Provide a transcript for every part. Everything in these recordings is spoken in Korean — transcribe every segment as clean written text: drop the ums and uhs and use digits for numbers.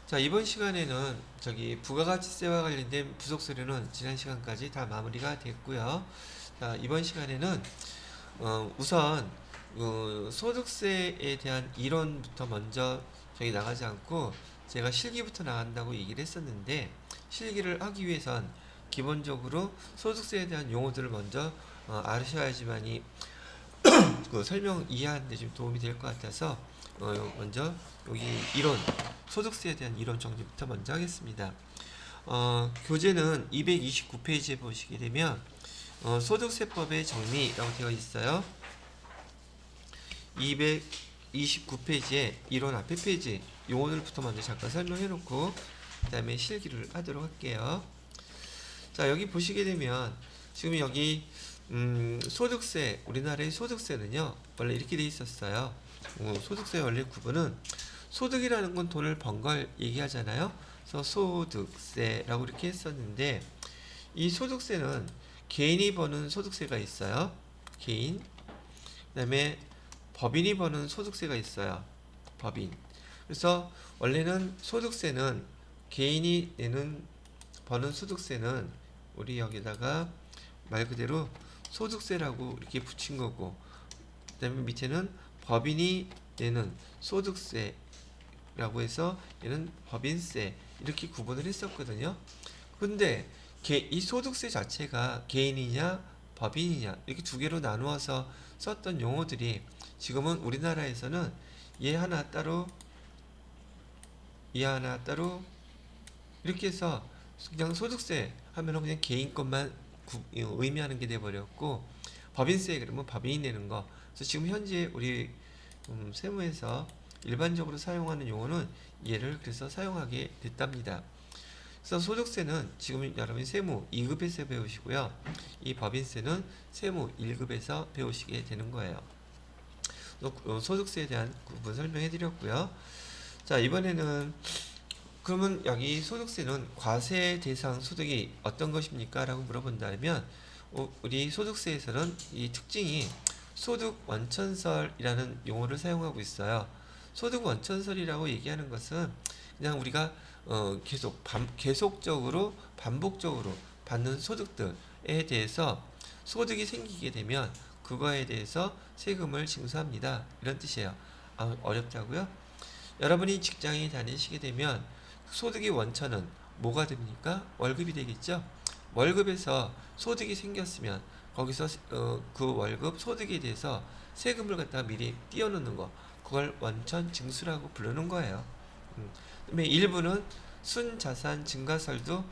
자, 이번 시간에는 부가가치세와 관련된 부속서류는 지난 시간까지 다 마무리가 됐고요. 자, 이번 시간에는 우선 소득세에 대한 이론부터 먼저 저기 나가지 않고 제가 실기부터 나간다고 얘기를 했었는데, 실기를 하기 위해선 기본적으로 소득세에 대한 용어들을 먼저 아셔야지만이 그 설명 이해하는 데 좀 도움이 될 것 같아서 먼저 여기 이론, 소득세에 대한 이론 정리부터 먼저 하겠습니다. 교재는 229페이지에 보시게 되면 소득세법의 정리라고 되어 있어요. 229페이지에 이론 앞에 페이지 용어들부터 먼저 잠깐 설명해 놓고 그 다음에 실기를 하도록 할게요. 자, 여기 보시게 되면 지금 여기 소득세, 우리나라의 소득세는요 원래 이렇게 돼 있었어요. 소득세 원래 구분은, 소득이라는 건 돈을 번 걸 얘기하잖아요. 그래서 소득세라고 이렇게 했었는데, 이 소득세는 개인이 버는 소득세가 있어요. 개인. 그 다음에 법인이 버는 소득세가 있어요. 법인. 그래서 원래는 소득세는 개인이 버는 소득세는 우리 여기다가 말 그대로 소득세라고 이렇게 붙인 거고, 그 다음에 밑에는 법인이 내는 소득세라고 해서 얘는 법인세 이렇게 구분을 했었거든요. 근데 이 소득세 자체가 개인이냐 법인이냐 이렇게 두 개로 나누어서 썼던 용어들이 지금은 우리나라에서는 얘 하나 따로 이렇게 해서 그냥 소득세 하면은 그냥 개인 것만 의미하는 게 돼버렸고, 법인세 그러면 법인이 내는 거. 그래서 지금 현재 우리 세무에서 일반적으로 사용하는 용어는 얘를 그래서 사용하게 됐답니다. 그래서 소득세는 지금 여러분이 세무 2급에서 배우시고요. 이 법인세는 세무 1급에서 배우시게 되는 거예요. 소득세에 대한 부분 설명해 드렸고요. 자, 이번에는 그러면 여기 소득세는 과세 대상 소득이 어떤 것입니까? 라고 물어본다면 우리 소득세에서는 이 특징이 소득 원천설이라는 용어를 사용하고 있어요. 소득 원천설이라고 얘기하는 것은 그냥 우리가 계속적으로 반복적으로 받는 소득들에 대해서 소득이 생기게 되면 그거에 대해서 세금을 징수합니다. 이런 뜻이에요. 어렵다고요? 여러분이 직장에 다니시게 되면 소득의 원천은 뭐가 됩니까? 월급이 되겠죠? 월급에서 소득이 생겼으면 거기서 그 월급 소득에 대해서 세금을 갖다가 미리 띄워놓는 거, 그걸 원천 징수라고 부르는 거예요. 그다음에 일부는 순자산 증가설도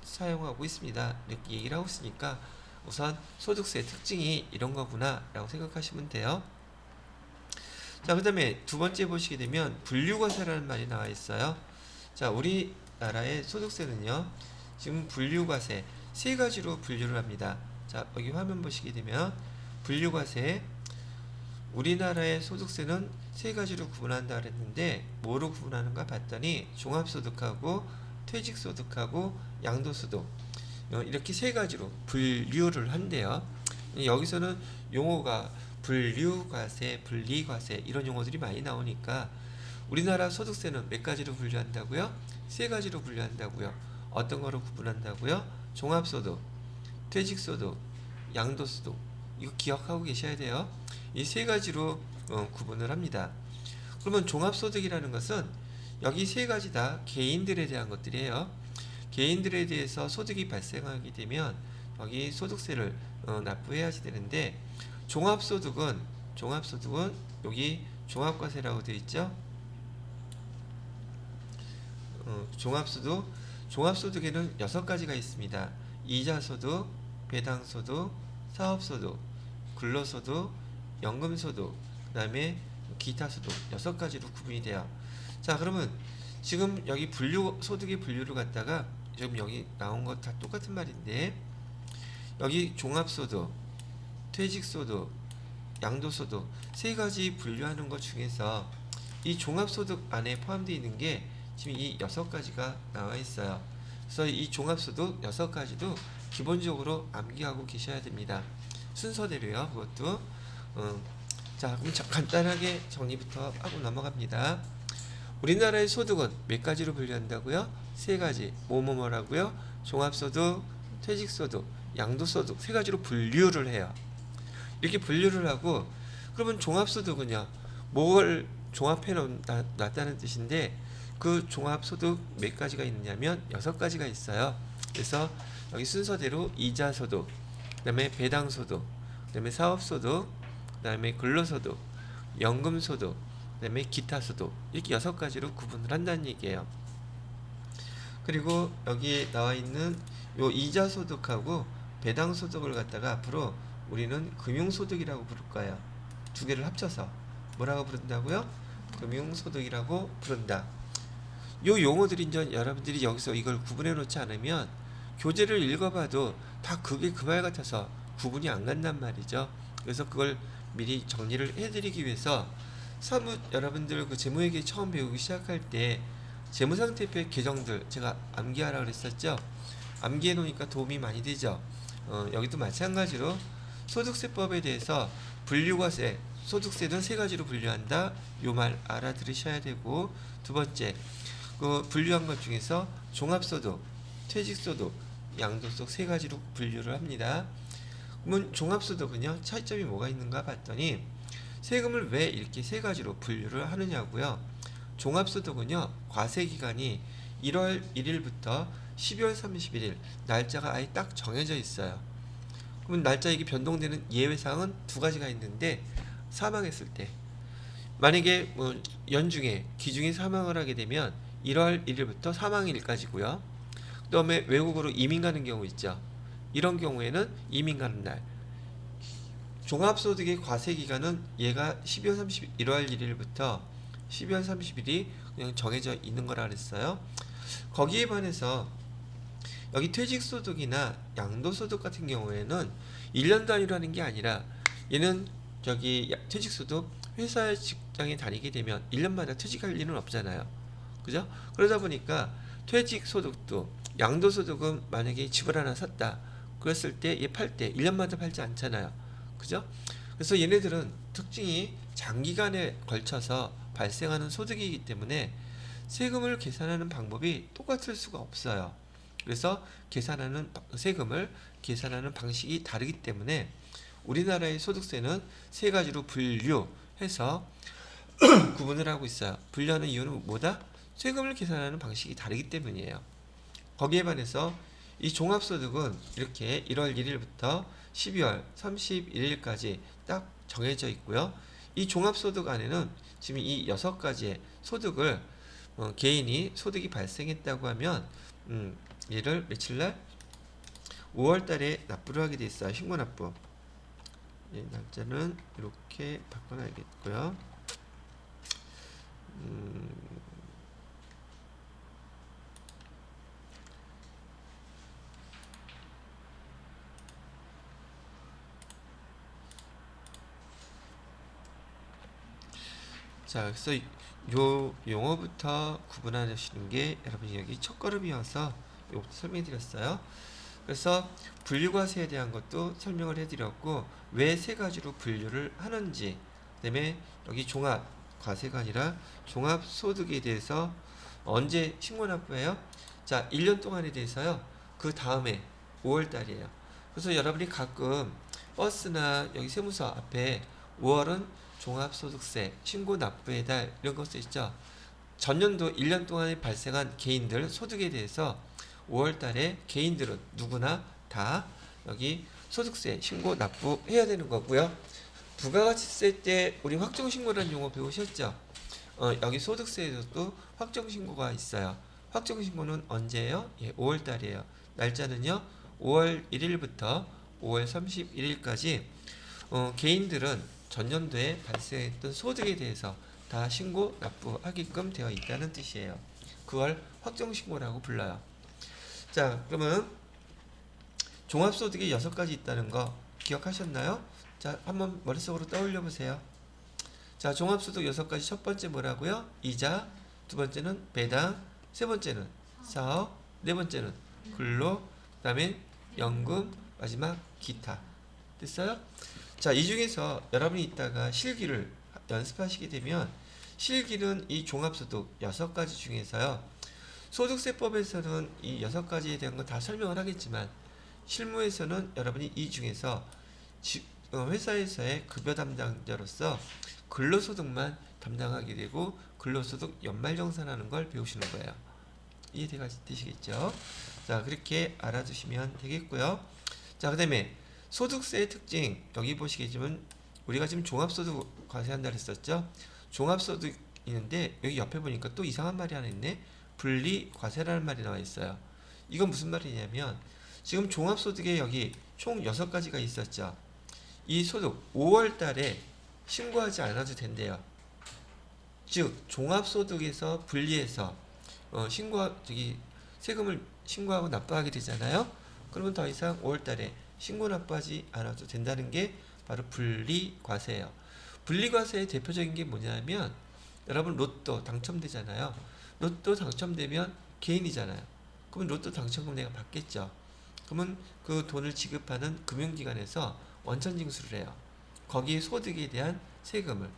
사용하고 있습니다. 이렇게 얘기를 하고 있으니까 우선 소득세 특징이 이런 거구나 라고 생각하시면 돼요. 자, 그 다음에 두 번째 보시게 되면 분류과세라는 말이 나와 있어요. 자, 우리나라의 소득세는요 지금 분류과세 세 가지로 분류를 합니다. 자, 여기 화면 보시게 되면 분류과세, 우리나라의 소득세는 세 가지로 구분한다 그랬는데 뭐로 구분하는가 봤더니 종합소득하고 퇴직소득하고 양도소득, 이렇게 세 가지로 분류를 한대요. 여기서는 용어가 분류과세, 분리과세 이런 용어들이 많이 나오니까 우리나라 소득세는 몇 가지로 분류한다고요? 세 가지로 분류한다고요. 어떤 거로 구분한다고요? 종합소득, 퇴직소득, 양도소득. 이거 기억하고 계셔야 돼요. 이 세 가지로 구분을 합니다. 그러면 종합소득이라는 것은 여기 세 가지 다 개인들에 대한 것들이에요. 개인들에 대해서 소득이 발생하게 되면 여기 소득세를 납부해야지 되는데, 종합소득은 여기 종합과세라고 되어 있죠. 종합소득에는 6가지가 있습니다. 이자소득, 배당소득, 사업소득, 근로소득, 연금소득, 그 다음에 기타소득 6가지로 구분이 돼요. 자, 그러면 지금 여기 소득의 분류를 갖다가 지금 여기 나온 것 다 똑같은 말인데, 여기 종합소득, 퇴직소득, 양도소득 세 가지 분류하는 것 중에서 이 종합소득 안에 포함되어 있는 게 지금 이 6가지가 나와 있어요. 그래서 이 종합소득 6가지도 기본적으로 암기하고 계셔야 됩니다. 순서대로요. 그것도 자, 그럼 간단하게 정리부터 하고 넘어갑니다. 우리나라의 소득은 몇 가지로 분류한다고요? 세 가지. 뭐뭐뭐라고요? 종합소득, 퇴직소득, 양도소득 세 가지로 분류를 해요. 이렇게 분류를 하고 그러면 종합소득은요. 뭘 종합해 놨다는 뜻인데 그 종합소득 몇 가지가 있냐면 6가지가 있어요. 그래서 여기 순서대로 이자소득, 그 다음에 배당소득, 그 다음에 사업소득, 그 다음에 근로소득, 연금소득, 그 다음에 기타소득 이렇게 6가지로 구분을 한다는 얘기예요. 그리고 여기 나와 있는 요 이자소득하고 배당소득을 갖다가 앞으로 우리는 금융소득이라고 부를 거예요. 두 개를 합쳐서 뭐라고 부른다고요? 금융소득이라고 부른다. 요 용어들이 이제 여러분들이 여기서 이걸 구분해 놓지 않으면 교재를 읽어봐도 다 그게 그 말 같아서 구분이 안 간단 말이죠. 그래서 그걸 미리 정리를 해드리기 위해서 사뭇 여러분들 그 재무회계 처음 배우기 시작할 때 재무상태표의 계정들 제가 암기하라 그랬었죠. 암기해 놓으니까 도움이 많이 되죠. 여기도 마찬가지로 소득세법에 대해서 분류과세, 소득세는 세 가지로 분류한다. 요 말 알아들으셔야 되고 두 번째 그 분류한 것 중에서 종합소득, 퇴직소득, 양도소득 세 가지로 분류를 합니다. 그러면 종합소득은요 차이점이 뭐가 있는가 봤더니 세금을 왜 이렇게 세 가지로 분류를 하느냐고요. 종합소득은요 과세기간이 1월 1일부터 12월 31일 날짜가 아예 딱 정해져 있어요. 그러면 날짜 이게 변동되는 예외사항은 두 가지가 있는데 사망했을 때 만약에 뭐 연중에 기중이 사망을 하게 되면 1월 1일부터 사망일까지고요. 그 다음에 외국으로 이민 가는 경우 있죠. 이런 경우에는 이민 가는 날 종합소득의 과세기간은 얘가 12월 30일 1월 1일부터 12월 30일이 그냥 정해져 있는 거라 그랬어요. 거기에 반해서 여기 퇴직소득이나 양도소득 같은 경우에는 1년 단위라는 게 아니라 얘는 저기 퇴직소득 회사 직장에 다니게 되면 1년마다 퇴직할 일은 없잖아요. 그죠? 그러다 보니까 퇴직소득도 양도소득은 만약에 집을 하나 샀다. 그랬을 때 얘 팔 때 1년마다 팔지 않잖아요. 그죠? 그래서 얘네들은 특징이 장기간에 걸쳐서 발생하는 소득이기 때문에 세금을 계산하는 방법이 똑같을 수가 없어요. 그래서 세금을 계산하는 방식이 다르기 때문에 우리나라의 소득세는 세 가지로 분류해서 구분을 하고 있어요. 분류하는 이유는 뭐다? 세금을 계산하는 방식이 다르기 때문이에요. 거기에 반해서 이 종합소득은 이렇게 1월 1일부터 12월 31일까지 딱 정해져 있고요. 이 종합소득 안에는 지금 이 6가지의 소득을 개인이 소득이 발생했다고 하면 얘를 며칠날 5월 달에 납부를 하게 돼 있어요. 신고납부. 날짜는 이렇게 바꿔놔야겠고요. 자, 그래서 요 용어부터 구분하시는 게 여러분이 여기 첫걸음이어서 요것도 설명드렸어요. 그래서 분류과세에 대한 것도 설명을 해드렸고 왜 세 가지로 분류를 하는지, 그다음에 여기 종합과세가 아니라 종합소득에 대해서 언제 신고납부해요? 자, 1년 동안에 대해서요. 그 다음에 5월 달이에요. 그래서 여러분이 가끔 버스나 여기 세무서 앞에 5월은 종합소득세 신고납부의 달 이런 거 써있죠. 전년도 1년 동안에 발생한 개인들 소득에 대해서 5월 달에 개인들은 누구나 다 여기 소득세 신고 납부해야 되는 거고요. 부가가치세 때 우리 확정신고라는 용어 배우셨죠? 여기 소득세에서도 확정신고가 있어요. 확정신고는 언제예요? 예, 5월 달이에요. 날짜는요. 5월 1일부터 5월 31일까지 개인들은 전년도에 발생했던 소득에 대해서 다 신고 납부하게끔 되어 있다는 뜻이에요. 그걸 확정신고라고 불러요. 자, 그러면 종합소득이 6가지 있다는 거 기억하셨나요? 자, 한번 머릿속으로 떠올려 보세요. 자, 종합소득 6가지 첫 번째 뭐라고요? 이자, 두 번째는 배당, 세 번째는 사업, 네 번째는 근로, 그 다음에 연금, 마지막 기타. 됐어요? 자, 이 중에서 여러분이 이따가 실기를 연습하시게 되면 실기는 이 종합소득 6가지 중에서요. 소득세법에서는 이 6가지에 대한 거 다 설명을 하겠지만 실무에서는 여러분이 이 중에서 회사에서의 급여 담당자로서 근로소득만 담당하게 되고 근로소득 연말정산하는 걸 배우시는 거예요. 이해되시겠죠? 자, 그렇게 알아두시면 되겠고요. 자, 그 다음에 소득세의 특징 여기 보시겠지만 우리가 지금 종합소득 과세한다 그랬었죠? 종합소득 있는데 여기 옆에 보니까 또 이상한 말이 하나 있네. 분리과세라는 말이 나와 있어요. 이건 무슨 말이냐면 지금 종합소득에 여기 총 6가지가 있었죠. 이 소득 5월 달에 신고하지 않아도 된대요. 즉 종합소득에서 분리해서 세금을 신고하고 납부하게 되잖아요. 그러면 더 이상 5월 달에 신고 납부하지 않아도 된다는 게 바로 분리과세예요. 분리과세의 대표적인 게 뭐냐면 여러분 로또 당첨되잖아요. 로또 당첨되면 개인이잖아요. 그러면 로또 당첨금 내가 받겠죠. 그러면 그 돈을 지급하는 금융기관에서 원천징수를 해요. 거기에 소득에 대한 세금을.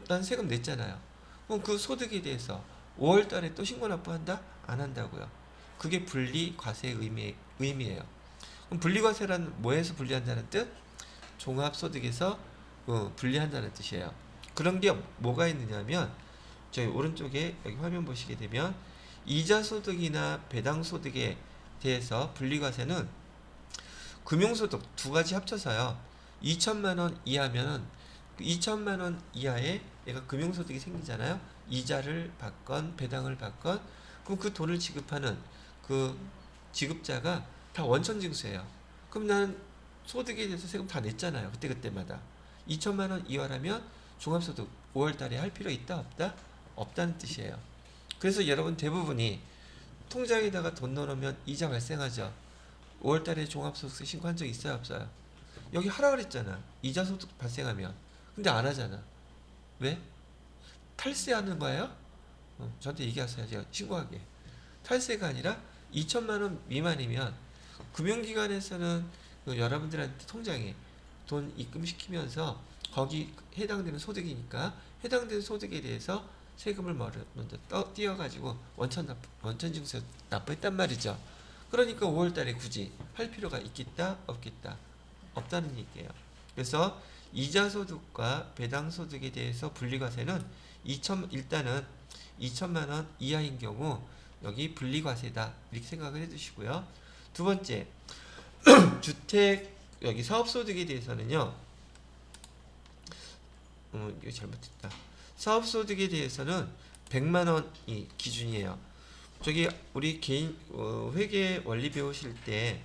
난 세금 냈잖아요. 그럼 그 소득에 대해서 5월 달에 또 신고 납부한다? 안 한다고요. 그게 분리과세의 의미예요. 그럼 분리과세란 뭐에서 분리한다는 뜻? 종합소득에서 분리한다는 뜻이에요. 그런 게 뭐가 있느냐면 저희 오른쪽에 여기 화면 보시게 되면 이자소득이나 배당소득에 대해서 분리과세는 금융소득 2가지 합쳐서요. 2천만 원 이하면은 2천만 원 이하에 내가 금융소득이 생기잖아요. 이자를 받건 배당을 받건 그럼 그 돈을 지급하는 그 지급자가 다 원천징수예요. 그럼 나는 소득에 대해서 세금 다 냈잖아요. 그때마다 2천만 원 이하라면 종합소득 5월 달에 할 필요 있다 없다? 없다는 뜻이에요. 그래서 여러분 대부분이 통장에다가 돈 넣어놓으면 이자 발생하죠. 5월 달에 종합소득세 신고한 적 있어요 없어요? 여기 하라 그랬잖아. 이자 소득 발생하면. 근데 안 하잖아. 왜? 탈세하는 거예요? 저한테 얘기하세요. 제가 신고하게. 탈세가 아니라 2천만 원 미만이면 금융기관에서는 여러분들한테 통장에 돈 입금시키면서 거기 해당되는 소득이니까 해당되는 소득에 대해서 세금을 먼저 띄어가지고 원천징수 납부했단 말이죠. 그러니까 5월달에 굳이 할 필요가 있겠다 없겠다 없다는 얘기예요. 그래서 이자소득과 배당소득에 대해서 분리과세는 일단은 2천만 원 이하인 경우 여기 분리과세다 이렇게 생각을 해두시고요. 두 번째 주택 여기 사업소득에 대해서는요. 이거 잘못했다. 사업소득에 대해서는 100만 원이 기준이에요. 저기 우리 개인 회계 원리 배우실 때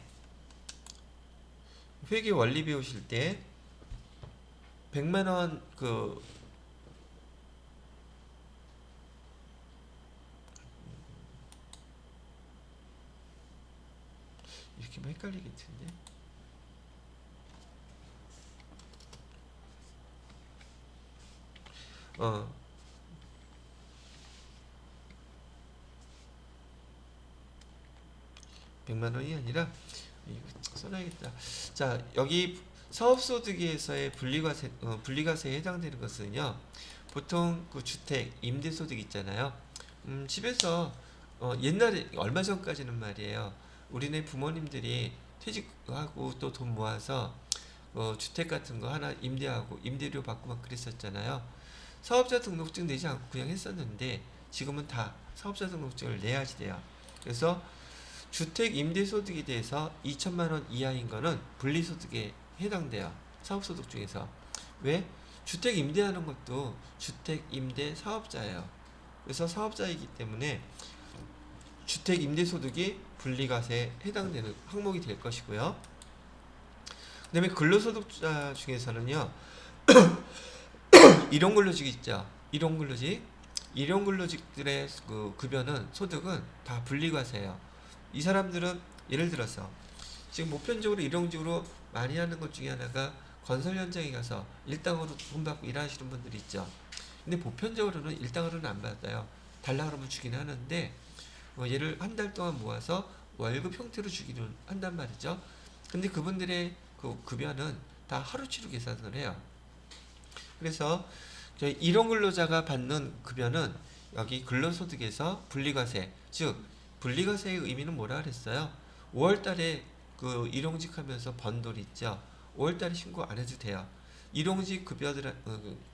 100만 원 이렇게 뭐 헷갈리겠는데. 어 100만 원이 아니라 이거 써놔야겠다. 자, 여기 사업소득에서의 분리과세에 해당되는 것은요. 보통 그 주택, 임대소득 있잖아요. 집에서 옛날에 얼마 전까지는 말이에요. 우리네 부모님들이 퇴직하고 또 돈 모아서 주택 같은 거 하나 임대하고 임대료 받고 막 그랬었잖아요. 사업자 등록증 내지 않고 그냥 했었는데 지금은 다 사업자 등록증을 내야지 돼요. 그래서 주택 임대소득에 대해서 2천만 원 이하인 거는 분리소득에 해당돼요. 사업소득 중에서. 왜? 주택 임대하는 것도 주택 임대 사업자예요. 그래서 사업자이기 때문에 주택 임대소득이 분리과세에 해당되는 항목이 될 것이고요. 그 다음에 근로소득자 중에서는요. 일용근로직 있죠. 일용근로직들의 그 급여는 소득은 다 분리과세예요. 이 사람들은 예를 들어서 지금 보편적으로 일용직으로 많이 하는 것 중에 하나가 건설 현장에 가서 일당으로 돈 받고 일하시는 분들이 있죠. 근데 보편적으로는 일당으로는 안 받아요. 달라 그러면 주긴 하는데 얘를 한 달 동안 모아서 월급 형태로 주기는 한단 말이죠. 근데 그분들의 그 급여는 다 하루치로 계산을 해요. 그래서 저희 일용근로자가 받는 급여는 여기 근로소득에서 분리과세, 즉 분리과세의 의미는 뭐라 그랬어요? 5월달에 그 일용직하면서 번 돈 있죠. 5월달에 신고 안 해도 돼요. 일용직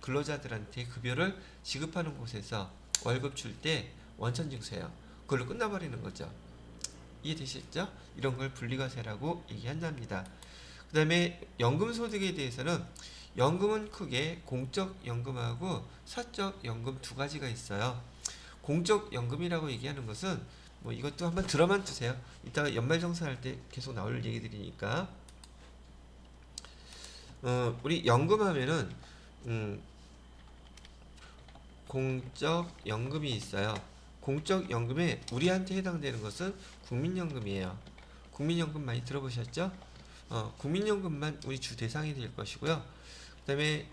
근로자들한테 급여를 지급하는 곳에서 월급 줄 때 원천징수해요. 그걸로 끝나버리는 거죠. 이해되시죠? 이런 걸 분리과세라고 얘기한답니다. 그 다음에 연금소득에 대해서는 연금은 크게 공적연금하고 사적연금 두 가지가 있어요. 공적연금이라고 얘기하는 것은 뭐 이것도 한번 들어만 두세요. 이따가 연말정산할 때 계속 나올 얘기들이니까. 우리 연금하면은 공적연금이 있어요. 공적연금에 우리한테 해당되는 것은 국민연금이에요. 국민연금 많이 들어보셨죠? 국민연금만 우리 주 대상이 될 것이고요. 그 다음에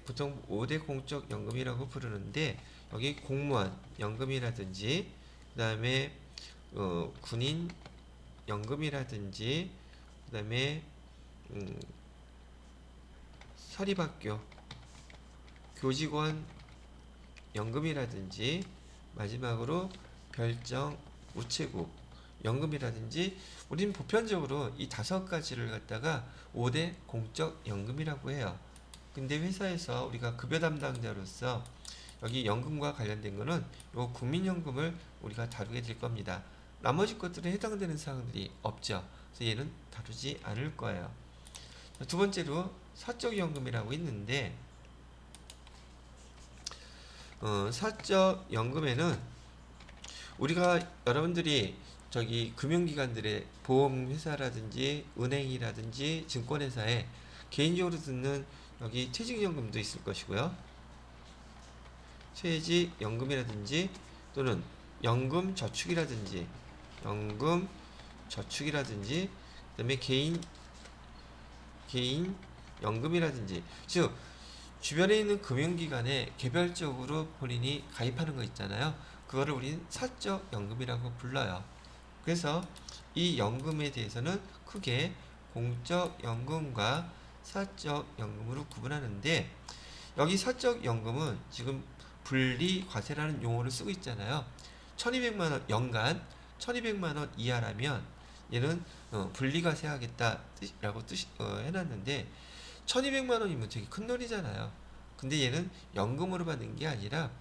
보통 5대 공적연금이라고 부르는데 여기 공무원 연금이라든지 그 다음에 군인 연금이라든지 그 다음에 사립학교 교직원 연금이라든지 마지막으로 별정 우체국 연금이라든지 우리는 보편적으로 이 5가지를 갖다가 5대 공적연금이라고 해요. 근데 회사에서 우리가 급여 담당자로서 여기 연금과 관련된 거는 요 국민연금을 우리가 다루게 될 겁니다. 나머지 것들에 해당되는 사항들이 없죠. 그래서 얘는 다루지 않을 거예요. 두 번째로 사적연금이라고 있는데 사적연금에는 우리가 여러분들이 저기 금융기관들의 보험회사라든지 은행이라든지 증권회사에 개인적으로 듣는 여기 퇴직연금도 있을 것이고요. 퇴직연금이라든지 또는 연금저축이라든지 그다음에 개인 연금이라든지 즉 주변에 있는 금융기관에 개별적으로 본인이 가입하는 거 있잖아요. 그거를 우리는 사적연금이라고 불러요. 그래서 이 연금에 대해서는 크게 공적연금과 사적연금으로 구분하는데 여기 사적연금은 지금 분리과세라는 용어를 쓰고 있잖아요. 1200만원 연간 1200만원 이하라면 얘는 분리과세 하겠다라고 해놨는데 1200만원이면 되게 큰 돈이잖아요. 근데 얘는 연금으로 받는 게 아니라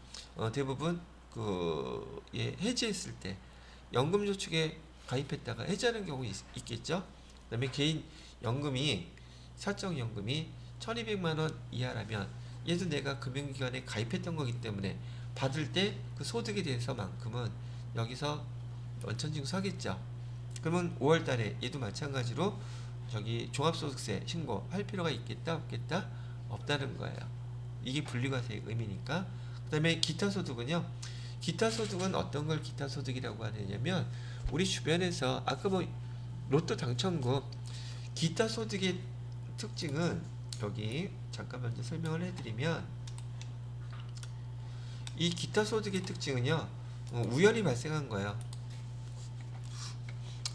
대부분 해지했을 때 연금저축에 가입했다가 해지하는 경우 있겠죠. 그 다음에 개인 연금이 사적연금이 1200만원 이하라면 얘도 내가 금융기관에 가입했던 거기 때문에 받을 때 그 소득에 대해서만큼은 여기서 원천징수 하겠죠. 그러면 5월달에 얘도 마찬가지로 저기 종합소득세 신고할 필요가 있겠다 없겠다? 없다는 거예요. 이게 분리과세의 의미니까. 그 다음에 기타소득은요. 기타소득은 어떤 걸 기타소득이라고 하느냐면 우리 주변에서 아까 뭐 로또 당첨금 기타소득의 특징은 여기 잠깐 먼저 설명을 해드리면 이 기타소득의 특징은요. 우연히 발생한 거예요.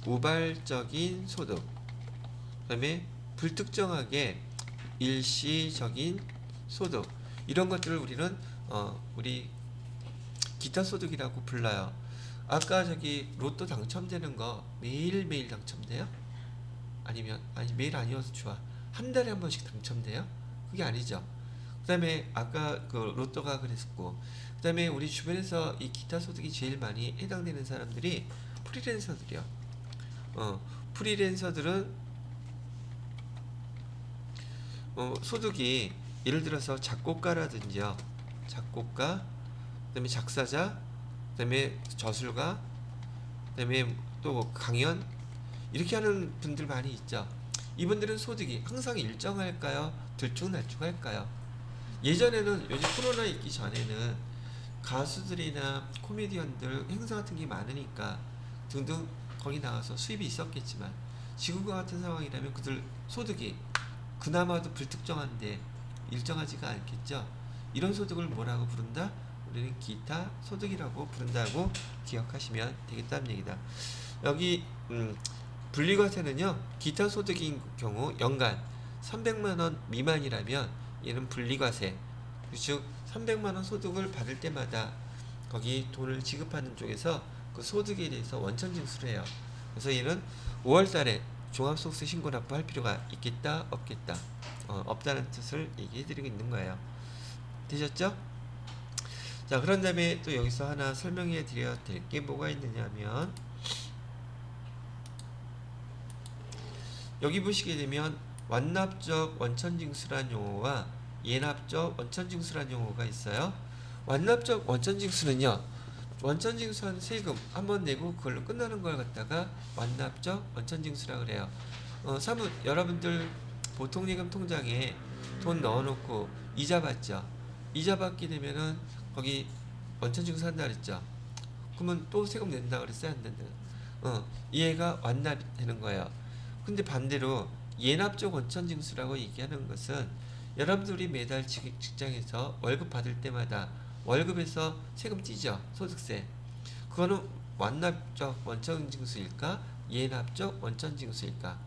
우발적인 소득 그 다음에 불특정하게 일시적인 소득 이런 것들을 우리는 우리 기타소득이라고 불러요. 아까 저기 로또 당첨되는 거 매일매일 당첨돼요? 아니 매일 아니어서 좋아. 한 달에 한 번씩 당첨돼요? 그게 아니죠. 그 다음에 아까 그 로또가 그랬었고 그 다음에 우리 주변에서 이 기타소득이 제일 많이 해당되는 사람들이 프리랜서들이요. 프리랜서들은 소득이 예를 들어서 작곡가라든지요. 작곡가, 그 다음에 작사자, 그 다음에 저술가, 그 다음에 또 강연 이렇게 하는 분들 많이 있죠. 이분들은 소득이 항상 일정할까요? 들쭉날쭉할까요? 예전에는 요즘 코로나 있기 전에는 가수들이나 코미디언들 행사 같은 게 많으니까 등등 거기 나가서 수입이 있었겠지만 지금과 같은 상황이라면 그들 소득이 그나마도 불특정한데 일정하지가 않겠죠. 이런 소득을 뭐라고 부른다? 우리는 기타 소득이라고 부른다고 기억하시면 되겠다는 얘기다. 여기 분리과세는요. 기타 소득인 경우 연간 300만원 미만이라면 얘는 분리과세 즉 300만 원 소득을 받을 때마다 거기 돈을 지급하는 쪽에서 그 소득에 대해서 원천 징수를 해요. 그래서 얘는 5월 달에 종합소득세 신고 납부할 필요가 있겠다 없겠다 없다는 뜻을 얘기해 드리고 있는 거예요. 되셨죠? 자, 그런 다음에 또 여기서 하나 설명해 드려야 될 게 뭐가 있느냐면 여기 보시게 되면 완납적 원천징수란 용어와 예납적 원천징수란 용어가 있어요. 완납적 원천징수는요, 원천징수한 세금 한번 내고 그걸로 끝나는 걸 갖다가 완납적 원천징수라 그래요. 사뭇 여러분들 보통 예금 통장에 돈 넣어놓고 이자 받죠. 이자 받게 되면은 거기 원천징수 한다 그랬죠. 그러면 또 세금 낸다 그랬어요, 안 낸다? 얘가 완납이 되는 거예요. 근데 반대로 예납적 원천징수라고 얘기하는 것은 여러분들이 매달 직장에서 월급 받을 때마다 월급에서 세금 떼죠. 소득세. 그거는 완납적 원천징수일까? 예납적 원천징수일까?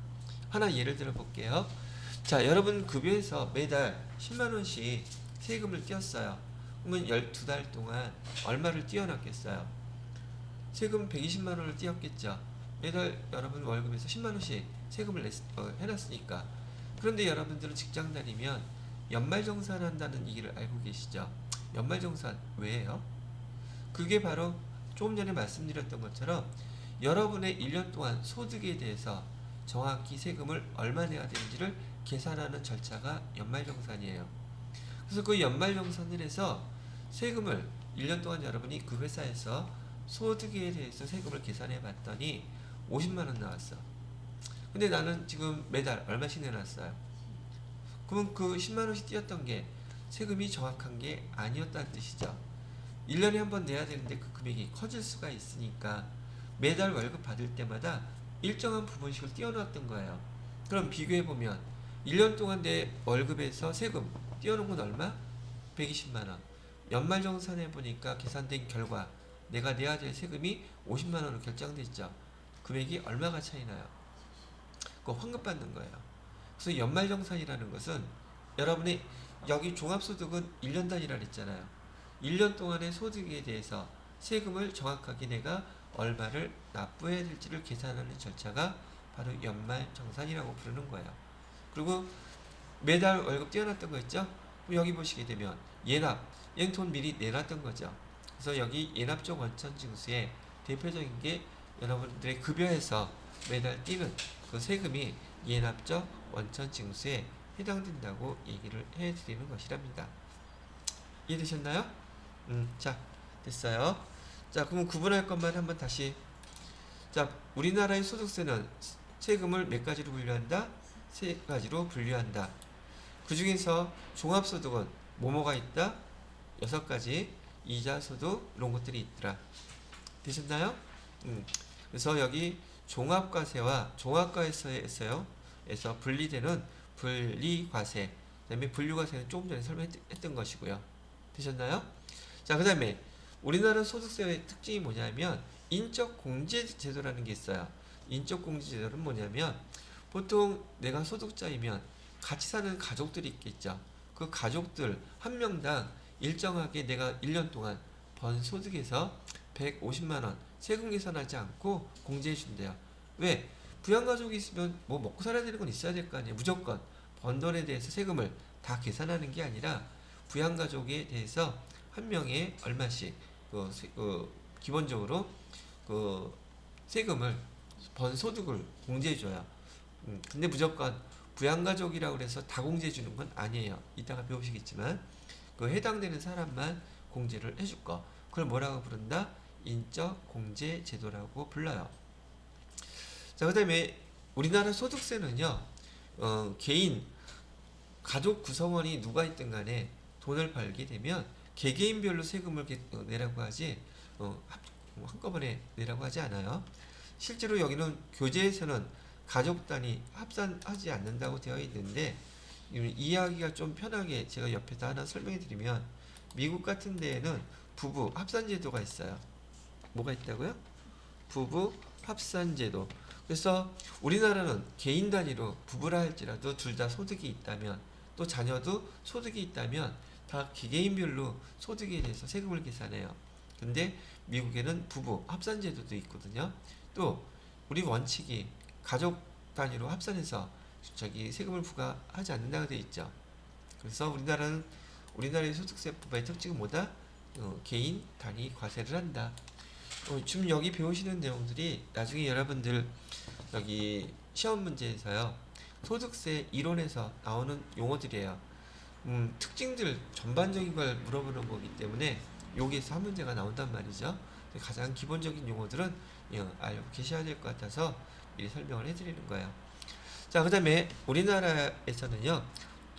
하나 예를 들어 볼게요. 자, 여러분 급여에서 매달 10만원씩 세금을 떼었어요. 그러면 12달 동안 얼마를 떼어놨겠어요? 세금 120만원을 떼었겠죠. 매달 여러분 월급에서 10만원씩 세금을 해놨으니까. 그런데 여러분들은 직장 다니면 연말정산한다는 얘기를 알고 계시죠? 연말정산 왜요? 그게 바로 조금 전에 말씀드렸던 것처럼 여러분의 1년 동안 소득에 대해서 정확히 세금을 얼마 내야 되는지를 계산하는 절차가 연말정산이에요. 그래서 그 연말정산을 해서 세금을 1년 동안 여러분이 그 회사에서 소득에 대해서 세금을 계산해 봤더니 50만원 나왔어. 근데 나는 지금 매달 얼마씩 내놨어요? 그러면 그 10만원씩 띄었던 게 세금이 정확한 게 아니었다는 뜻이죠. 1년에 한 번 내야 되는데 그 금액이 커질 수가 있으니까 매달 월급 받을 때마다 일정한 부분씩을 띄워놨던 거예요. 그럼 비교해보면 1년 동안 내 월급에서 세금 띄워놓은 건 얼마? 120만원. 연말정산해보니까 계산된 결과 내가 내야 될 세금이 50만원으로 결정됐죠. 금액이 얼마가 차이나요? 그거 환급받는 거예요. 그래서 연말정산이라는 것은 여러분의 여기 종합소득은 1년 단위라 그랬잖아요. 1년 동안의 소득에 대해서 세금을 정확하게 내가 얼마를 납부해야 될지를 계산하는 절차가 바로 연말정산이라고 부르는 거예요. 그리고 매달 월급 떼어놨던 거 있죠? 여기 보시게 되면 예납, 얘는 돈 미리 내놨던 거죠. 그래서 여기 예납적 원천징수의 대표적인 게 여러분들의 급여에서 매달 띄는 그 세금이 예납적 원천징수에 해당된다고 얘기를 해드리는 것이랍니다. 이해되셨나요? 자, 됐어요. 자, 그러면 구분할 것만 한번 다시. 자, 우리나라의 소득세는 세금을 몇 가지로 분류한다? 세 가지로 분류한다. 그 중에서 종합소득은 뭐뭐가 있다? 6가지. 이자소득 이런 것들이 있더라. 되셨나요? 그래서 여기 종합과세와 종합과세에서 분리되는 분리과세, 그 다음에 분류과세는 조금 전에 설명했던 것이고요. 되셨나요? 자, 그 다음에 우리나라 소득세의 특징이 뭐냐면 인적공제제도라는 게 있어요. 인적공제제도는 뭐냐면 보통 내가 소득자이면 같이 사는 가족들이 있겠죠. 그 가족들 한 명당 일정하게 내가 1년 동안 번 소득에서 150만원 세금 계산하지 않고 공제해 준대요. 왜? 부양가족이 있으면 뭐 먹고 살아야 되는 건 있어야 될 거 아니에요. 무조건 번 돈에 대해서 세금을 다 계산하는 게 아니라 부양가족에 대해서 한 명에 얼마씩 기본적으로 그 세금을 번 소득을 공제해 줘요. 근데 무조건 부양가족이라고 해서 다 공제해 주는 건 아니에요. 이따가 배우시겠지만 그 해당되는 사람만 공제를 해줄 거. 그걸 뭐라고 부른다? 인적공제제도라고 불러요. 자, 그 다음에 우리나라 소득세는요, 개인, 가족 구성원이 누가 있든 간에 돈을 벌게 되면 개개인별로 세금을 내라고 하지, 한꺼번에 내라고 하지 않아요. 실제로 여기는 교재에서는 가족 단위 합산하지 않는다고 되어 있는데, 이해하기가 좀 편하게 제가 옆에다 하나 설명해 드리면, 미국 같은 데에는 부부 합산제도가 있어요. 뭐가 있다고요? 부부 합산제도. 그래서 우리나라는 개인 단위로 부부라 할지라도 둘 다 소득이 있다면 또 자녀도 소득이 있다면 각 개개인별로 소득에 대해서 세금을 계산해요. 근데 미국에는 부부 합산 제도도 있거든요. 또 우리 원칙이 가족 단위로 합산해서 세금을 부과하지 않는다고 되어 있죠. 그래서 우리나라의 소득세법의 특징은 뭐다? 개인 단위 과세를 한다. 지금 여기 배우시는 내용들이 나중에 여러분들 여기 시험 문제에서요, 소득세 이론에서 나오는 용어들이에요. 특징들 전반적인 걸 물어보는 거기 때문에 여기에서 한 문제가 나온단 말이죠. 가장 기본적인 용어들은 알고 계셔야 될 것 같아서 미리 설명을 해드리는 거예요. 자, 그 다음에 우리나라에서는요,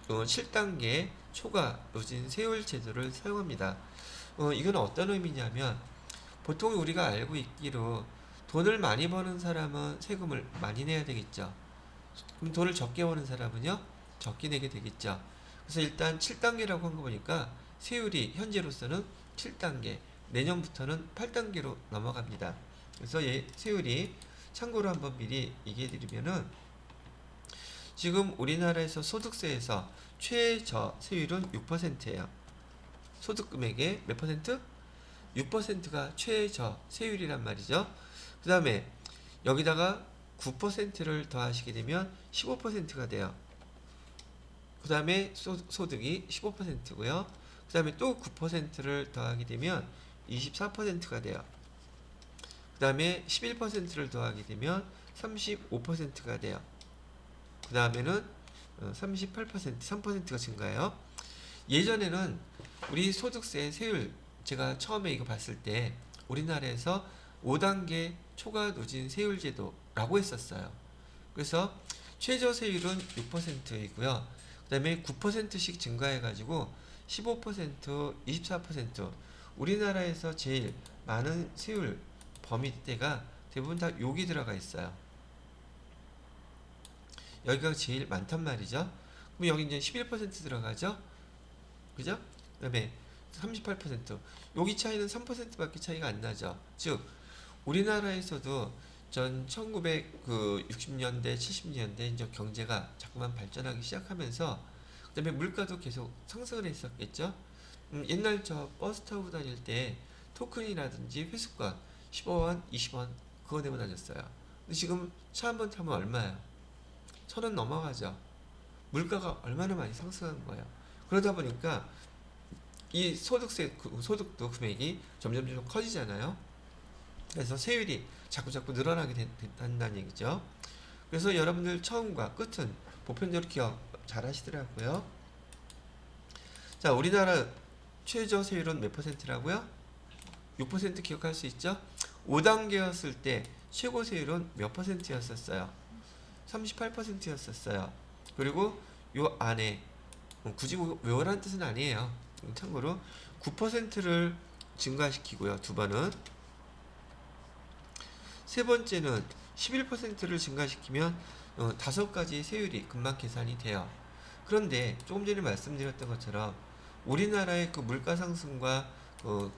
7단계 초과 누진 세율 제도를 사용합니다. 이건 어떤 의미냐면, 보통 우리가 알고 있기로 돈을 많이 버는 사람은 세금을 많이 내야 되겠죠. 그럼 돈을 적게 버는 사람은요, 적게 내게 되겠죠. 그래서 일단 7단계라고 한 거 보니까 세율이 현재로서는 7단계, 내년부터는 8단계로 넘어갑니다. 그래서 세율이 참고로 한번 미리 얘기해 드리면은, 지금 우리나라에서 소득세에서 최저 세율은 6%예요. 소득 금액의 몇 퍼센트? 6%가 최저 세율이란 말이죠. 그 다음에 여기다가 9%를 더하시게 되면 15%가 돼요. 그 다음에 소득이 15%고요. 그 다음에 또 9%를 더하게 되면 24%가 돼요. 그 다음에 11%를 더하게 되면 35%가 돼요. 그 다음에는 38%, 3%가 증가해요. 예전에는 우리 소득세 세율, 제가 처음에 이거 봤을 때 우리나라에서 5단계 초과 누진 세율 제도라고 했었어요. 그래서 최저 세율은 6%이고요. 그 다음에 9%씩 증가해가지고 15%, 24%, 우리나라에서 제일 많은 세율 범위대가 대부분 다 여기 들어가 있어요. 여기가 제일 많단 말이죠. 그럼 여기 이제 11% 들어가죠. 그죠? 그 다음에 38%. 여기 차이는 3%밖에 차이가 안 나죠. 즉, 우리나라에서도 전 1960년대, 70년대 이제 경제가 자꾸만 발전하기 시작하면서, 그 다음에 물가도 계속 상승을 했었겠죠. 옛날 저 버스 타고 다닐 때 토큰이라든지 회수권 15원, 20원 그거 내고 다녔어요. 근데 지금 차 한 번 타면 얼마예요? 1,000원 넘어가죠. 물가가 얼마나 많이 상승한 거예요. 그러다 보니까 이 소득도 금액이 점점 커지잖아요. 그래서 세율이 자꾸 늘어나게 된다는 얘기죠. 그래서 여러분들 처음과 끝은 보편적으로 기억 잘 하시더라고요. 자, 우리나라 최저 세율은 몇 퍼센트라고요? 6% 기억할 수 있죠? 5단계였을 때 최고 세율은 몇 퍼센트였었어요? 38%였었어요. 그리고 요 안에 굳이 외워라는 뜻은 아니에요. 참고로 9%를 증가시키고요. 두 번은, 세 번째는 11%를 증가시키면 5가지 세율이 금방 계산이 돼요. 그런데 조금 전에 말씀드렸던 것처럼 우리나라의 그 물가 상승과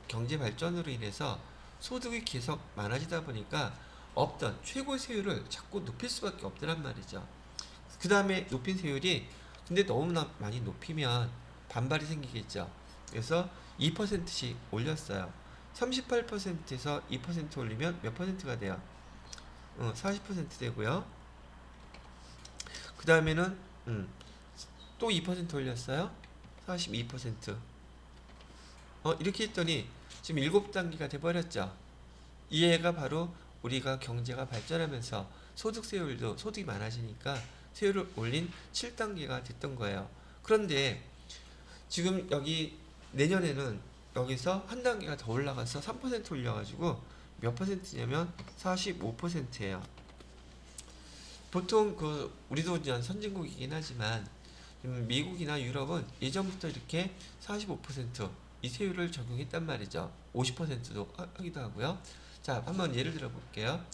경제 발전으로 인해서 소득이 계속 많아지다 보니까 없던 최고 세율을 자꾸 높일 수밖에 없더란 말이죠. 그 다음에 높인 세율이 근데 너무나 많이 높이면 반발이 생기겠죠. 그래서 2%씩 올렸어요. 38%에서 2% 올리면 몇 퍼센트가 돼요? 40% 되고요. 그 다음에는 또 2% 올렸어요. 42%. 이렇게 했더니 지금 7단계가 돼버렸죠. 이해가 바로 우리가 경제가 발전하면서 소득세율도 소득이 많아지니까 세율을 올린 7단계가 됐던 거예요. 그런데 지금 여기 내년에는 여기서 한 단계가 더 올라가서 3% 올려가지고 몇 퍼센트냐면 45%예요. 보통 우리도 선진국이긴 하지만 미국이나 유럽은 예전부터 이렇게 45%이 세율을 적용했단 말이죠. 50%도 하기도 하고요. 자, 한번 예를 들어 볼게요.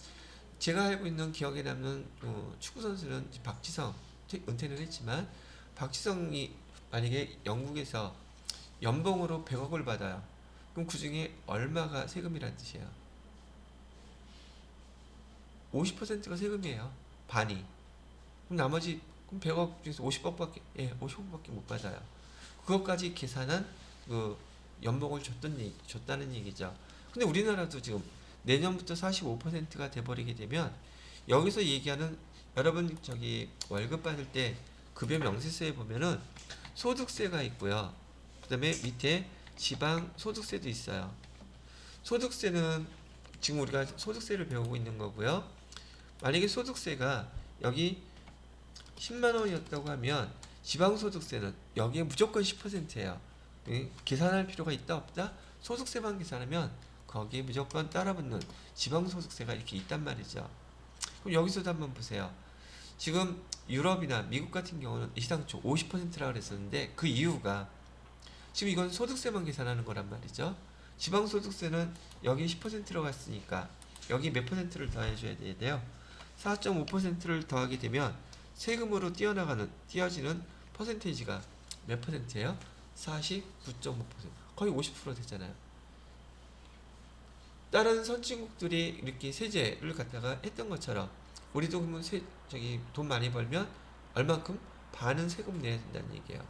제가 알고 있는 기억에 남는 축구 선수는 박지성, 은퇴는 했지만 박지성이 만약에 영국에서 연봉으로 100억을 받아요. 그럼 그 중에 얼마가 세금이란 뜻이에요? 50%가 세금이에요. 반이. 그럼 나머지 100억 중에서 50억밖에 못 받아요. 그것까지 계산한 그 연봉을 줬다는 얘기죠. 근데 우리나라도 지금 내년부터 45%가 돼버리게 되면 여기서 얘기하는 여러분 저기 월급 받을 때 급여 명세서에 보면은 소득세가 있고요. 그다음에 밑에 지방 소득세도 있어요. 소득세는 지금 우리가 소득세를 배우고 있는 거고요. 만약에 소득세가 여기 10만 원이었다고 하면 지방소득세는 여기에 무조건 10%예요. 계산할 필요가 있다 없다? 소득세만 계산하면 거기에 무조건 따라붙는 지방소득세가 이렇게 있단 말이죠. 그럼 여기서도 한번 보세요. 지금 유럽이나 미국 같은 경우는 시당초 50%라고 그랬었는데 그 이유가 지금 이건 소득세만 계산하는 거란 말이죠. 지방소득세는 여기 10%로 갔으니까 여기 몇 %를 더해줘야 돼요. 4.5%를 더하게 되면 세금으로 띄어지는 퍼센테이지가 몇 %예요? 49.5%. 거의 50% 됐잖아요. 다른 선진국들이 이렇게 세제를 갖다가 했던 것처럼 우리도 그러면 돈 많이 벌면 얼만큼 반은 세금 내야 된다는 얘기예요.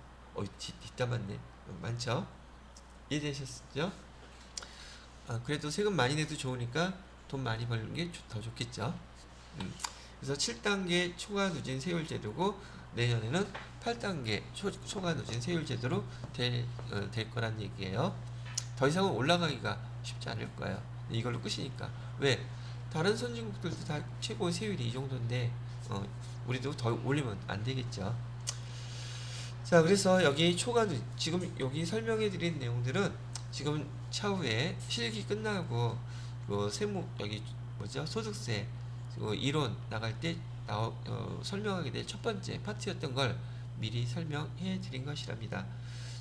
뒷담았네. 많죠? 이해되셨죠? 그래도 세금 많이 내도 좋으니까 돈 많이 벌는 게 더 좋겠죠. 그래서 7단계 초과 누진 세율 제도고 내년에는 8단계 초과 누진 세율 제도로 될 거란 얘기예요. 더 이상은 올라가기가 쉽지 않을 거예요. 이걸로 끝이니까. 왜? 다른 선진국들도 다 최고 세율이 이 정도인데 우리도 더 올리면 안 되겠죠. 자, 그래서 여기 초과 누진, 지금 여기 설명해 드린 내용들은 지금 차후에 실기 끝나고 세무 여기 소득세 이론 나갈 때 설명하게 될 첫 번째 파트였던 걸 미리 설명해 드린 것이랍니다.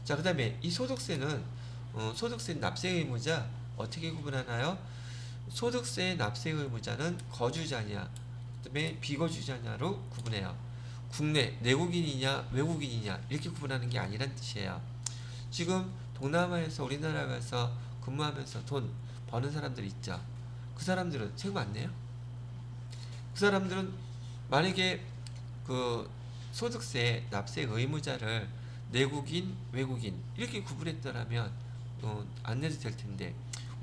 자, 그 다음에 이 소득세는 소득세 납세 의무자 어떻게 구분하나요? 소득세 납세 의무자는 거주자냐 그 다음에 비거주자냐로 구분해요. 국내 내국인이냐 외국인이냐 이렇게 구분하는 게 아니란 뜻이에요. 지금 동남아에서 우리나라 가서 근무하면서 돈 버는 사람들 있죠. 그 사람들은 세금 안 내요? 그 사람들은 만약에 그 소득세 납세 의무자를 내국인, 외국인 이렇게 구분했더라면 안 내도 될 텐데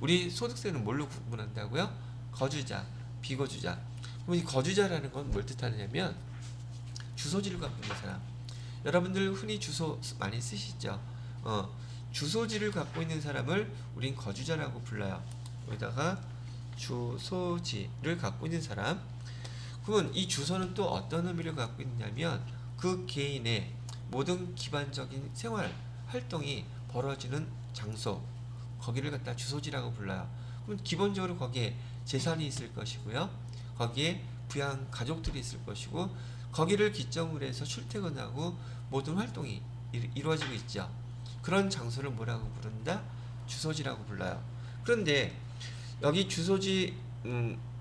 우리 소득세는 뭘로 구분한다고요? 거주자, 비거주자. 그럼 이 거주자라는 건 뭘 뜻하냐면 주소지를 갖고 있는 사람. 여러분들 흔히 주소 많이 쓰시죠? 주소지를 갖고 있는 사람을 우린 거주자라고 불러요. 여기다가 주소지를 갖고 있는 사람. 그러면 이 주소는 또 어떤 의미를 갖고 있냐면 그 개인의 모든 기반적인 생활 활동이 벌어지는 장소, 거기를 갖다 주소지라고 불러요. 그럼 기본적으로 거기에 재산이 있을 것이고요. 거기에 부양 가족들이 있을 것이고 거기를 기점으로 해서 출퇴근하고 모든 활동이 이루어지고 있죠. 그런 장소를 뭐라고 부른다? 주소지라고 불러요. 그런데 여기 주소지를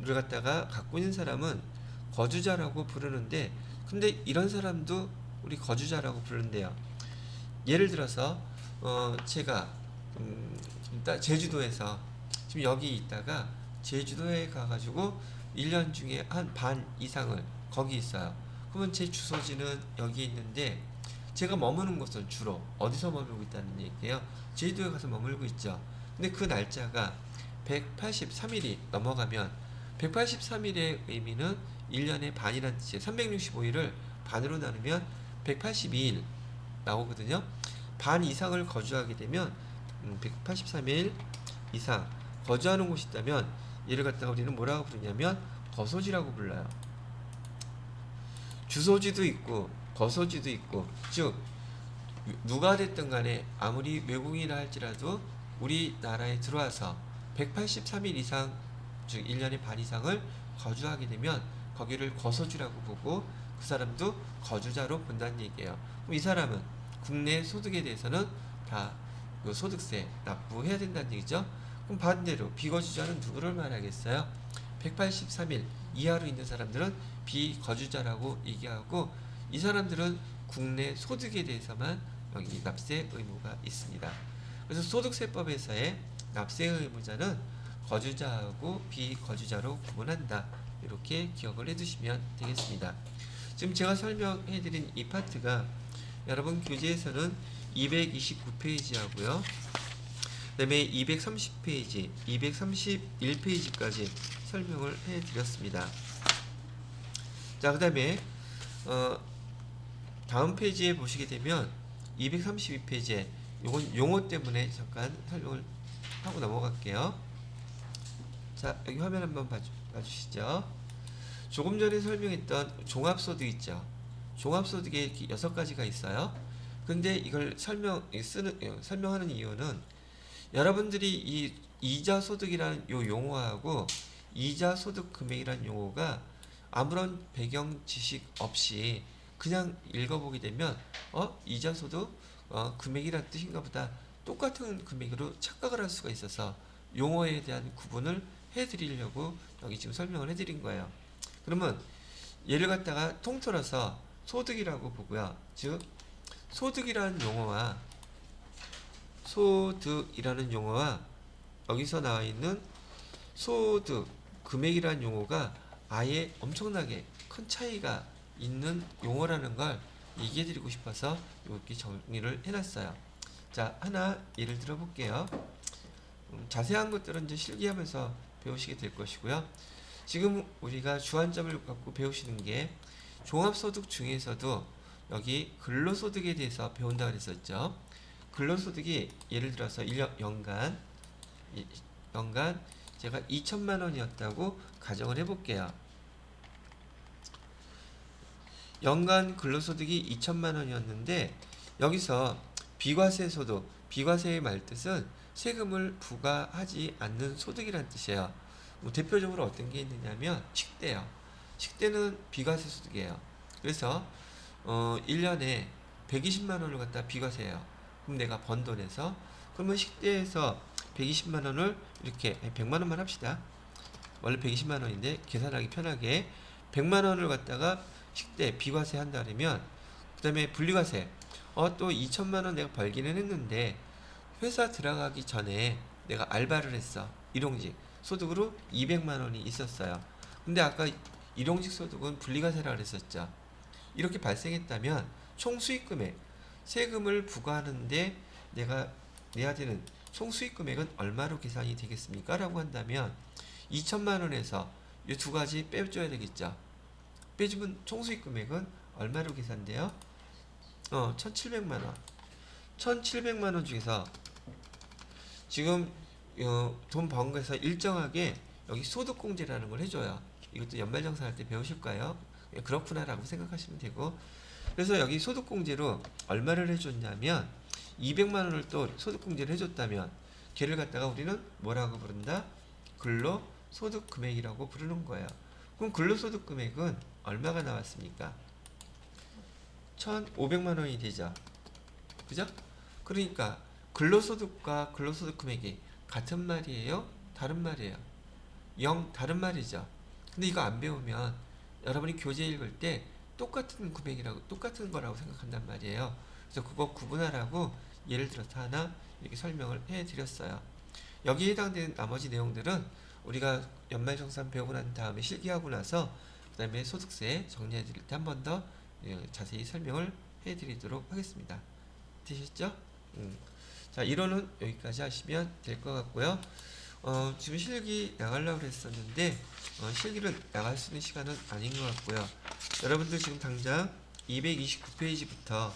갖다가 갖고 있는 사람은 거주자라고 부르는데 근데 이런 사람도 우리 거주자라고 부르는데요. 예를 들어서 제가 제주도에서 지금 여기 있다가 제주도에 가가지고 1년 중에 한 반 이상을 거기 있어요. 그러면 제 주소지는 여기 있는데 제가 머무는 곳은 주로 어디서 머물고 있다는 얘기예요. 제주도에 가서 머물고 있죠. 근데 그 날짜가 183일이 넘어가면 183일의 의미는 1년의 반이라는 뜻이에요. 365일을 반으로 나누면 182일 나오거든요. 반 이상을 거주하게 되면 183일 이상 거주하는 곳이 있다면 얘를 갖다가 우리는 뭐라고 부르냐면 거소지라고 불러요. 주소지도 있고 거소지도 있고 즉 누가 됐든 간에 아무리 외국인이라 할지라도 우리나라에 들어와서 183일 이상 즉 1년의 반 이상을 거주하게 되면 거기를 거소지라고 보고 그 사람도 거주자로 본다는 얘기예요. 그럼 이 사람은 국내 소득에 대해서는 다 그 소득세 납부해야 된다는 얘기죠. 그럼 반대로 비거주자는 누구를 말하겠어요? 183일 이하로 있는 사람들은 비거주자라고 얘기하고 이 사람들은 국내 소득에 대해서만 여기 납세 의무가 있습니다. 그래서 소득세법에서의 납세 의무자는 거주자하고 비거주자로 구분한다. 이렇게 기억을 해두시면 되겠습니다. 지금 제가 설명해드린 이 파트가 여러분 교재에서는 229페이지 하고요. 그 다음에 230페이지, 231페이지까지 설명을 해드렸습니다. 자, 그 다음에 다음 페이지에 보시게 되면 232페이지에 요건 용어 때문에 잠깐 설명을 하고 넘어갈게요. 자, 여기 화면 한번 봐주시죠. 조금 전에 설명했던 종합소득 있죠. 종합소득에 이렇게 6가지가 있어요. 근데 이걸 설명하는 이유는 여러분들이 이 이자소득이라는 요 용어하고 이자소득 금액이라는 용어가 아무런 배경 지식 없이 그냥 읽어보게 되면 이자소득 금액이란 뜻인가 보다 똑같은 금액으로 착각을 할 수가 있어서 용어에 대한 구분을 해드리려고 여기 지금 설명을 해드린 거예요. 그러면 얘를 갖다가 통틀어서 소득이라고 보고요. 즉 소득이라는 용어와 여기서 나와 있는 소득 금액이라는 용어가 아예 엄청나게 큰 차이가 있는 용어라는 걸 얘기해 드리고 싶어서 이렇게 정리를 해놨어요. 자, 하나 예를 들어 볼게요. 자세한 것들은 이제 실기하면서 배우시게 될 것이고요. 지금 우리가 주안점을 갖고 배우시는 게 종합소득 중에서도 여기 근로소득에 대해서 배운다 그랬었죠. 근로소득이 예를 들어서 연간 제가 2천만 원이었다고 가정을 해볼게요. 연간 근로소득이 2천만 원이었는데 여기서 비과세 소득, 비과세의 말뜻은 세금을 부과하지 않는 소득이란 뜻이에요. 대표적으로 어떤 게 있느냐면 식대요. 식대는 비과세 소득이에요. 그래서 1년에 120만 원을 갖다 비과세해요. 그럼 내가 번 돈에서 그러면 식대에서 120만 원을 이렇게 100만 원만 합시다. 원래 120만 원인데 계산하기 편하게 100만 원을 갖다가 식대 비과세 한다 그러면 그 다음에 분리과세 또 2천만 원 내가 벌기는 했는데 회사 들어가기 전에 내가 알바를 했어. 일용직 소득으로 200만 원이 있었어요. 근데 아까 일용직 소득은 분리과세라고 그랬었죠. 이렇게 발생했다면 총 수익금액 세금을 부과하는데 내가 내야 되는 총 수익금액은 얼마로 계산이 되겠습니까? 라고 한다면 2천만 원에서 이 두 가지 빼줘야 되겠죠. 빼주면 총 수익금액은 얼마로 계산돼요? 1,700만 원. 1,700만 원 중에서 지금 돈 번 거에서 일정하게 여기 소득공제라는 걸 해줘요. 이것도 연말정산할 때 배우실 거예요. 그렇구나 라고 생각하시면 되고, 그래서 여기 소득공제로 얼마를 해줬냐면 200만 원을 또 소득공제를 해줬다면 걔를 갖다가 우리는 뭐라고 부른다? 근로소득금액이라고 부르는 거예요. 그럼 근로소득금액은 얼마가 나왔습니까? 1,500만 원이 되죠. 그죠? 그러니까 근로소득과 근로소득금액이 같은 말이에요? 다른 말이에요? 다른 말이죠. 근데 이거 안 배우면 여러분이 교재 읽을 때 똑같은 금액이라고 똑같은 거라고 생각한단 말이에요. 그래서 그거 구분하라고 예를 들어서 하나 이렇게 설명을 해드렸어요. 여기에 해당되는 나머지 내용들은 우리가 연말정산 배우고 난 다음에 실기하고 나서 그 다음에 소득세 정리해 드릴 때 한 번 더 자세히 설명을 해드리도록 하겠습니다. 되셨죠? 자, 이론은 여기까지 하시면 될 것 같고요. 지금 실기 나가려고 했었는데 실기를 나갈 수 있는 시간은 아닌 것 같고요. 여러분들 지금 당장 229페이지부터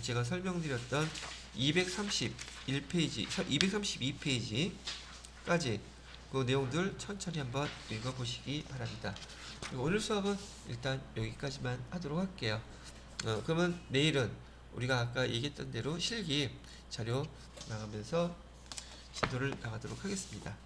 제가 설명드렸던 231페이지, 232페이지까지 그 내용들 천천히 한번 읽어보시기 바랍니다. 오늘 수업은 일단 여기까지만 하도록 할게요. 그러면 내일은 우리가 아까 얘기했던 대로 실기 자료 나가면서 진도를 나가도록 하겠습니다.